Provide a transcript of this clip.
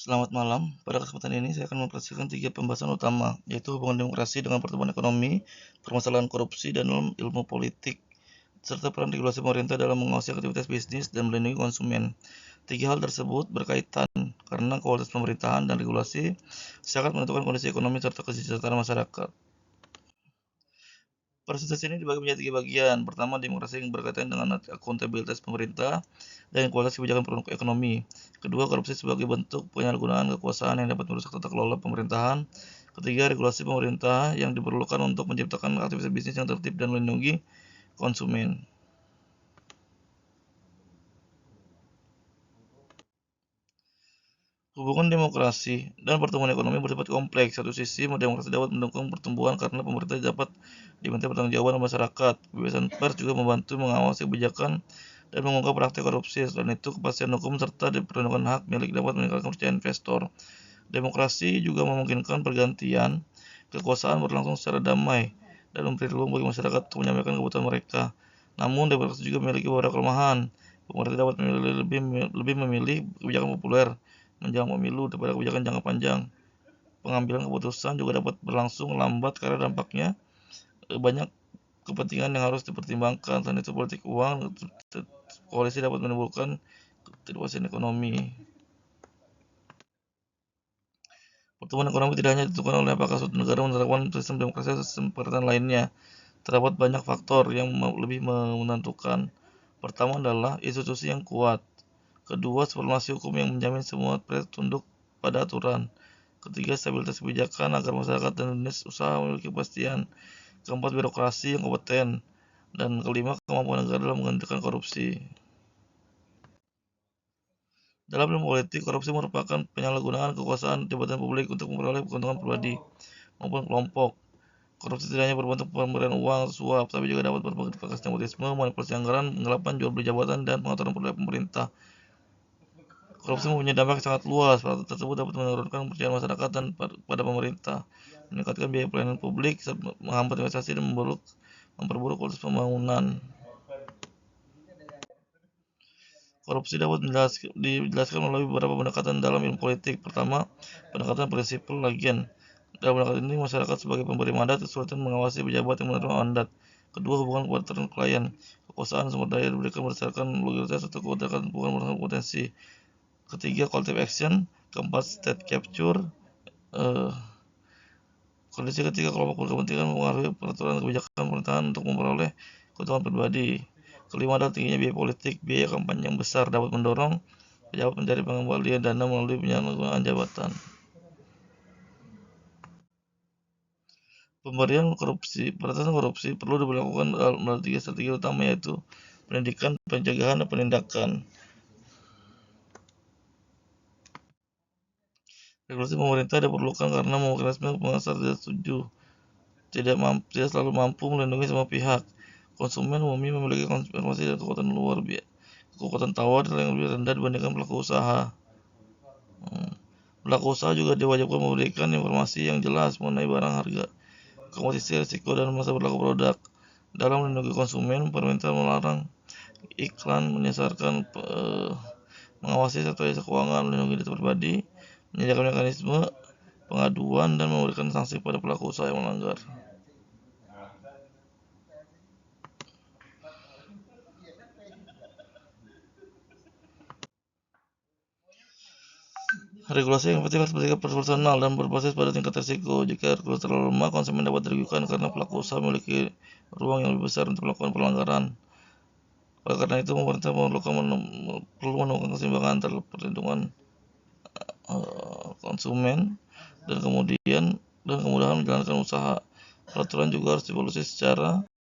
Selamat malam. Pada kesempatan ini saya akan mempresentasikan 3 pembahasan utama, yaitu hubungan demokrasi dengan pertumbuhan ekonomi, permasalahan korupsi dan ilmu politik, serta peran regulasi pemerintah dalam mengawasi aktivitas bisnis dan melindungi konsumen. 3 hal tersebut berkaitan karena kualitas pemerintahan dan regulasi sangat menentukan kondisi ekonomi serta kesejahteraan masyarakat. Presentasi ini dibagi menjadi 3 bagian. Pertama, demokrasi yang berkaitan dengan akuntabilitas pemerintah dan kualitas kebijakan ekonomi. Kedua, korupsi sebagai bentuk penyalahgunaan kekuasaan yang dapat merusak tata kelola pemerintahan. Ketiga, regulasi pemerintah yang diperlukan untuk menciptakan aktivitas bisnis yang tertib dan melindungi konsumen. Hubungan demokrasi dan pertumbuhan ekonomi bersifat kompleks. Satu sisi, demokrasi dapat mendukung pertumbuhan karena pemerintah dapat diminta pertanggungjawaban masyarakat. Kebebasan pers juga membantu mengawasi kebijakan dan mengungkap praktik korupsi. Selain itu, kepastian hukum serta perlindungan hak milik dapat meningkatkan kepercayaan investor. Demokrasi juga memungkinkan pergantian kekuasaan berlangsung secara damai dan memberi ruang bagi masyarakat untuk menyampaikan kebutuhan mereka. Namun, demokrasi juga memiliki beberapa kelemahan. Pemerintah dapat lebih memilih kebijakan populer menjelang pemilu daripada kebijakan jangka panjang. Pengambilan keputusan juga dapat berlangsung lambat karena dampaknya banyak kepentingan yang harus dipertimbangkan. Selain itu, politik uang koalisi dapat menimbulkan ketidakpastian ekonomi. Pertumbuhan ekonomi tidak hanya ditentukan oleh apakah suatu negara menerapkan sistem demokrasi atau sistem pemerintahan lainnya. Terdapat banyak faktor yang lebih menentukan. Pertama adalah institusi yang kuat. Kedua, supremasi hukum yang menjamin semua tunduk pada aturan. Ketiga, stabilitas kebijakan agar masyarakat dan dunia usaha memiliki kepastian. Keempat, birokrasi yang kompeten. Dan kelima, kemampuan negara dalam menghentikan korupsi. Dalam ilmu politik, korupsi merupakan penyalahgunaan kekuasaan jabatan publik untuk memperoleh keuntungan pribadi maupun kelompok. Korupsi tidak hanya berbentuk pemberian uang atau suap, tapi juga dapat berbentuk nepotisme, manipulasi anggaran, penggelapan, jual beli jabatan, dan pengaturan oleh pemerintah. Korupsi mempunyai dampak yang sangat luas. Faktor tersebut dapat menurunkan kepercayaan masyarakat dan pada pemerintah, meningkatkan biaya pelayanan publik, menghambat investasi, dan memperburuk kualitas pembangunan. Korupsi dapat dijelaskan melalui beberapa pendekatan dalam ilmu politik. Pertama, pendekatan prinsipal agen. Dalam pendekatan ini, masyarakat sebagai pemberi mandat kesulitan mengawasi pejabat yang menerima mandat. Kedua, hubungan kepada klien. Kekuasaan sumber daya diberikan berdasarkan loyalitas atau kebijakan bukan berdasarkan potensi. Ketiga, collective action. Keempat, state capture. Kondisi ketiga, kelompok berkepentingan mempengaruhi peraturan kebijakan pemerintahan untuk memperoleh keuntungan pribadi. Kelima adalah tingginya biaya politik. Biaya kampanye yang besar dapat mendorong pejabat mencari pengembalian dana melalui penyalahgunaan jabatan. Pemberian korupsi, peratasan korupsi perlu dilakukan melalui 3 strategi utama, yaitu pendidikan, pencegahan, dan penindakan. Regulasi pemerintah diperlukan karena mekanisme pengawasan tidak setuju tidak selalu mampu melindungi semua pihak. Konsumen umumnya memiliki informasi dan kekuatan tawar yang lebih rendah dibandingkan pelaku usaha. Pelaku usaha juga diwajibkan memberikan informasi yang jelas mengenai barang, harga, komposisi, risiko, dan masa berlaku produk. Dalam melindungi konsumen, pemerintah melarang iklan menyasarkan mengawasi sektor jasa keuangan, melindungi data pribadi, menyediakan mekanisme pengaduan, dan memberikan sanksi pada pelaku usaha yang melanggar. Regulasi yang efektif harus bersifat proporsional dan berbasis pada tingkat risiko. Jika regulasi terlalu lemah, konsumen dapat dirugikan karena pelaku usaha memiliki ruang yang lebih besar untuk melakukan pelanggaran. Oleh karena itu, pemerintah perlu menemukan keseimbangan antara perlindungan konsumen dan kemudahan menjalankan usaha. Peraturan juga harus dievaluasi secara